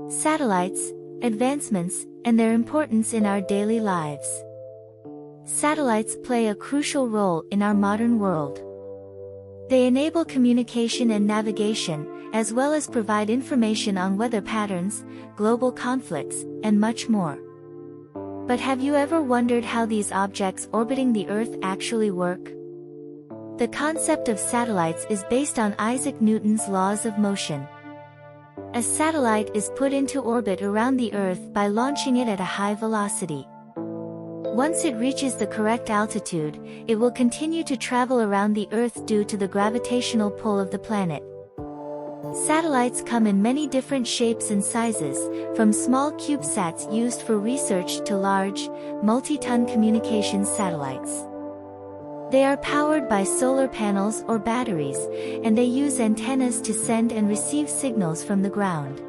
Satellites, advancements, and their importance in our daily lives. Satellites play a crucial role in our modern world. They enable communication and navigation, as well as provide information on weather patterns, global conflicts, and much more. But have you ever wondered how these objects orbiting the Earth actually work? The concept of satellites is based on Isaac Newton's laws of motion. A satellite is put into orbit around the Earth by launching it at a high velocity. Once it reaches the correct altitude, it will continue to travel around the Earth due to the gravitational pull of the planet. Satellites come in many different shapes and sizes, from small CubeSats used for research to large, multi-ton communications satellites. They are powered by solar panels or batteries, and they use antennas to send and receive signals from the ground.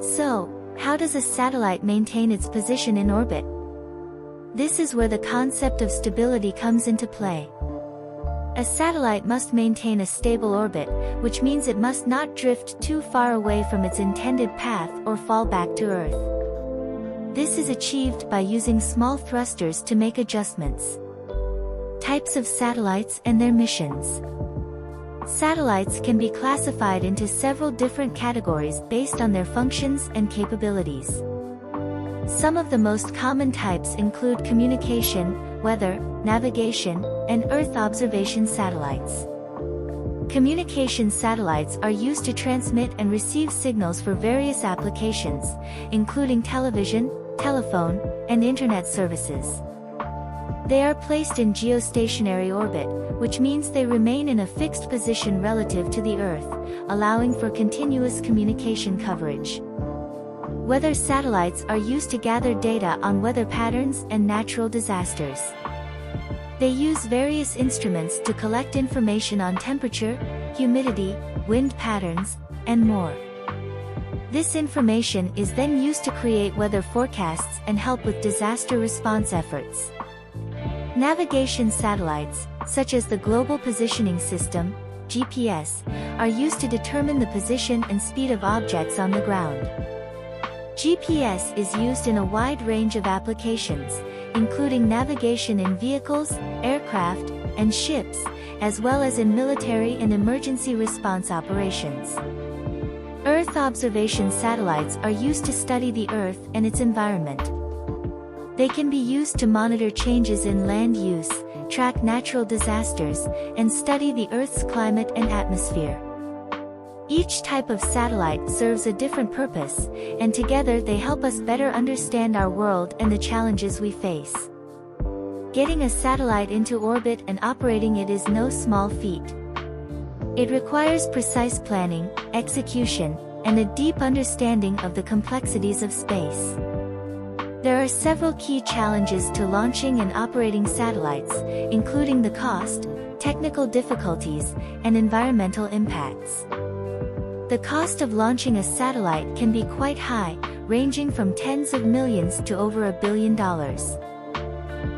So, how does a satellite maintain its position in orbit? This is where the concept of stability comes into play. A satellite must maintain a stable orbit, which means it must not drift too far away from its intended path or fall back to Earth. This is achieved by using small thrusters to make adjustments. Types of satellites and their missions. Satellites can be classified into several different categories based on their functions and capabilities. Some of the most common types include communication, weather, navigation, and Earth observation satellites. Communication satellites are used to transmit and receive signals for various applications, including television, telephone, and internet services. They are placed in geostationary orbit, which means they remain in a fixed position relative to the Earth, allowing for continuous communication coverage. Weather satellites are used to gather data on weather patterns and natural disasters. They use various instruments to collect information on temperature, humidity, wind patterns, and more. This information is then used to create weather forecasts and help with disaster response efforts. Navigation satellites, such as the Global Positioning System, GPS, are used to determine the position and speed of objects on the ground. GPS is used in a wide range of applications, including navigation in vehicles, aircraft, and ships, as well as in military and emergency response operations. Earth observation satellites are used to study the Earth and its environment. They can be used to monitor changes in land use, track natural disasters, and study the Earth's climate and atmosphere. Each type of satellite serves a different purpose, and together they help us better understand our world and the challenges we face. Getting a satellite into orbit and operating it is no small feat. It requires precise planning, execution, and a deep understanding of the complexities of space. There are several key challenges to launching and operating satellites, including the cost, technical difficulties, and environmental impacts. The cost of launching a satellite can be quite high, ranging from tens of millions to over $1 billion.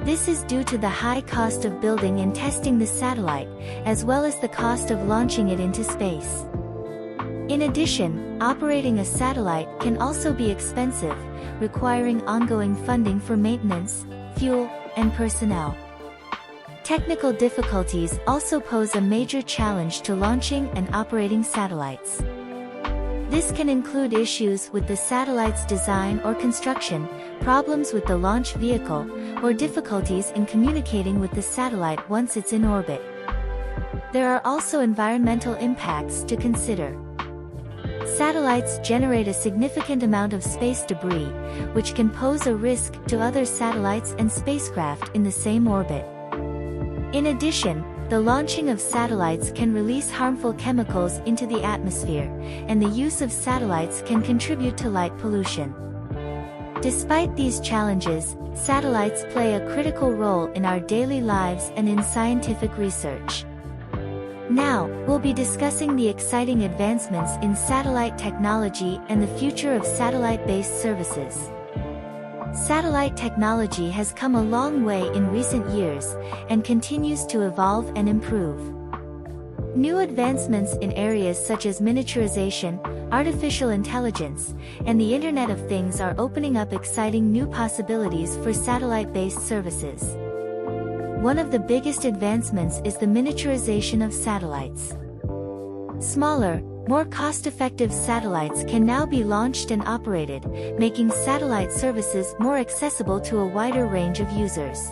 This is due to the high cost of building and testing the satellite, as well as the cost of launching it into space. In addition, operating a satellite can also be expensive, requiring ongoing funding for maintenance, fuel, and personnel. Technical difficulties also pose a major challenge to launching and operating satellites. This can include issues with the satellite's design or construction, problems with the launch vehicle, or difficulties in communicating with the satellite once it's in orbit. There are also environmental impacts to consider. Satellites generate a significant amount of space debris, which can pose a risk to other satellites and spacecraft in the same orbit. In addition, the launching of satellites can release harmful chemicals into the atmosphere, and the use of satellites can contribute to light pollution. Despite these challenges, satellites play a critical role in our daily lives and in scientific research. Now, we'll be discussing the exciting advancements in satellite technology and the future of satellite-based services. Satellite technology has come a long way in recent years, and continues to evolve and improve. New advancements in areas such as miniaturization, artificial intelligence, and the Internet of Things are opening up exciting new possibilities for satellite-based services. One of the biggest advancements is the miniaturization of satellites. Smaller, more cost-effective satellites can now be launched and operated, making satellite services more accessible to a wider range of users.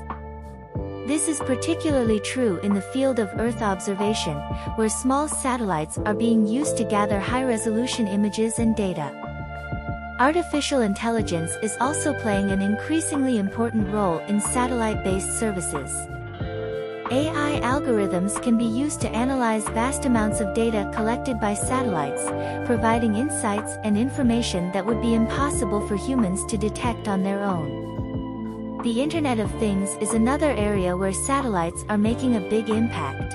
This is particularly true in the field of Earth observation, where small satellites are being used to gather high-resolution images and data. Artificial intelligence is also playing an increasingly important role in satellite-based services. AI algorithms can be used to analyze vast amounts of data collected by satellites, providing insights and information that would be impossible for humans to detect on their own. The Internet of Things is another area where satellites are making a big impact.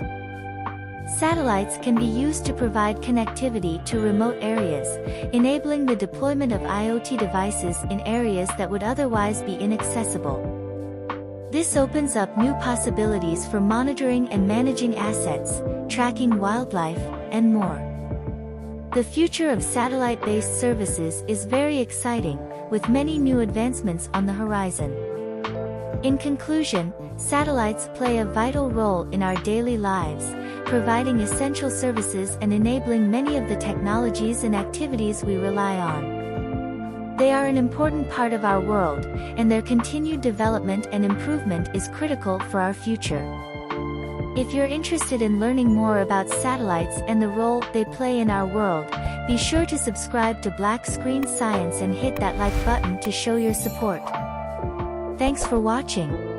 Satellites can be used to provide connectivity to remote areas, enabling the deployment of IoT devices in areas that would otherwise be inaccessible. This opens up new possibilities for monitoring and managing assets, tracking wildlife, and more. The future of satellite-based services is very exciting, with many new advancements on the horizon. In conclusion, satellites play a vital role in our daily lives, providing essential services and enabling many of the technologies and activities we rely on. They are an important part of our world, and their continued development and improvement is critical for our future. If you're interested in learning more about satellites and the role they play in our world, be sure to subscribe to Black Screen Science and hit that like button to show your support. Thanks for watching.